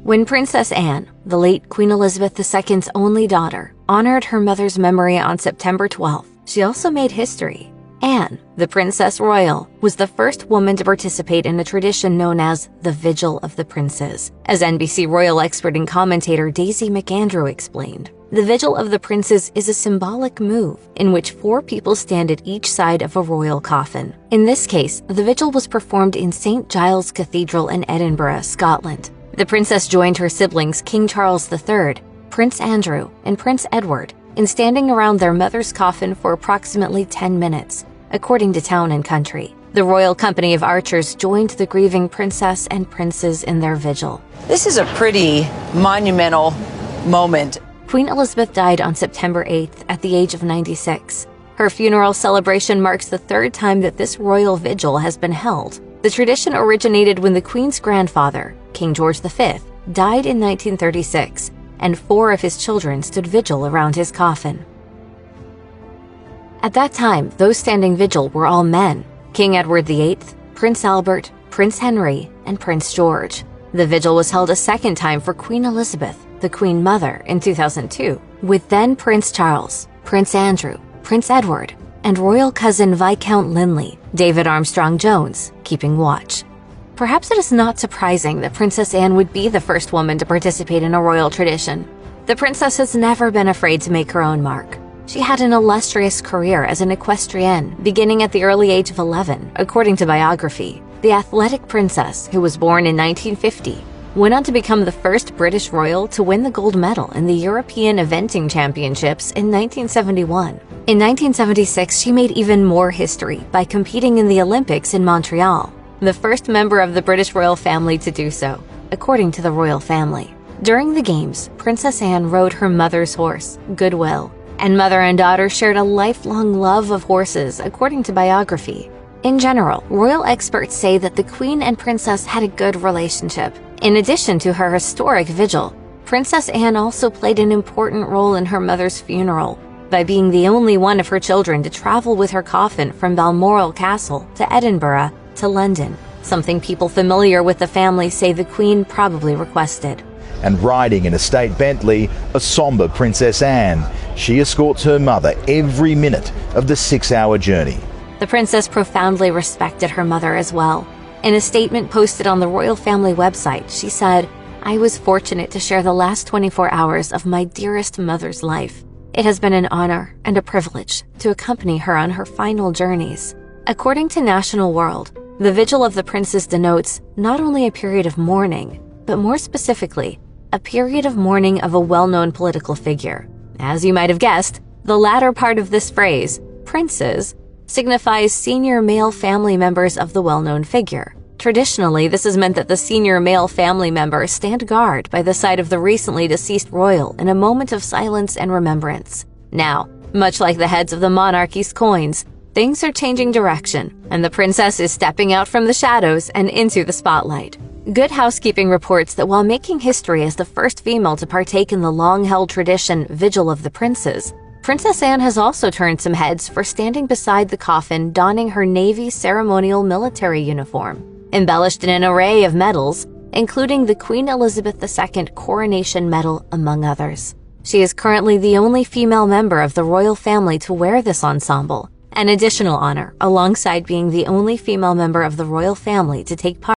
When Princess Anne, the late Queen Elizabeth II's only daughter, honored her mother's memory on September 12th, she also made history. Anne, the Princess Royal, was the first woman to participate in a tradition known as the Vigil of the Princes. As NBC royal expert and commentator Daisy McAndrew explained, the Vigil of the Princes is a symbolic move in which 4 people stand at each side of a royal coffin. In this case, the vigil was performed in St. Giles Cathedral in Edinburgh, Scotland. The princess joined her siblings King Charles III, Prince Andrew, and Prince Edward in standing around their mother's coffin for approximately 10 minutes, according to Town & Country. The Royal Company of Archers joined the grieving princess and princes in their vigil. This is a pretty monumental moment. Queen Elizabeth died on September 8th at the age of 96. Her funeral celebration marks the 3rd time that this royal vigil has been held. The tradition originated when the Queen's grandfather, King George V, died in 1936, and 4 of his children stood vigil around his coffin. At that time, those standing vigil were all men: King Edward VIII, Prince Albert, Prince Henry, and Prince George. The vigil was held a second time for Queen Elizabeth, the Queen Mother, in 2002, with then Prince Charles, Prince Andrew, Prince Edward, and royal cousin Viscount Linley, David Armstrong Jones, keeping watch. Perhaps it is not surprising that Princess Anne would be the first woman to participate in a royal tradition. The princess has never been afraid to make her own mark. She had an illustrious career as an equestrienne, beginning at the early age of 11, according to biography. The athletic princess, who was born in 1950, went on to become the first British royal to win the gold medal in the European Eventing Championships in 1971. In 1976, she made even more history by competing in the Olympics in Montreal, the first member of the British royal family to do so, according to the royal family. During the games, Princess Anne rode her mother's horse, Goodwill, and mother and daughter shared a lifelong love of horses, according to biography. In general, royal experts say that the Queen and Princess had a good relationship. In addition to her historic vigil, Princess Anne also played an important role in her mother's funeral by being the only one of her children to travel with her coffin from Balmoral Castle to Edinburgh to London, something people familiar with the family say the Queen probably requested. And riding in a state Bentley, a somber Princess Anne. She escorts her mother every minute of the 6-hour journey. The princess profoundly respected her mother as well. In a statement posted on the royal family website, she said, "I was fortunate to share the last 24 hours of my dearest mother's life. It has been an honor and a privilege to accompany her on her final journeys." According to National World, the Vigil of the Princes denotes not only a period of mourning, but more specifically, a period of mourning of a well-known political figure. As you might have guessed, the latter part of this phrase, princes, signifies senior male family members of the well-known figure. Traditionally, this has meant that the senior male family members stand guard by the side of the recently deceased royal in a moment of silence and remembrance. Now, much like the heads of the monarchy's coins, things are changing direction, and the princess is stepping out from the shadows and into the spotlight. Good Housekeeping reports that while making history as the first female to partake in the long-held tradition Vigil of the Princes, Princess Anne has also turned some heads for standing beside the coffin donning her Navy ceremonial military uniform, embellished in an array of medals, including the Queen Elizabeth II Coronation Medal, among others. She is currently the only female member of the royal family to wear this ensemble, an additional honor alongside being the only female member of the royal family to take part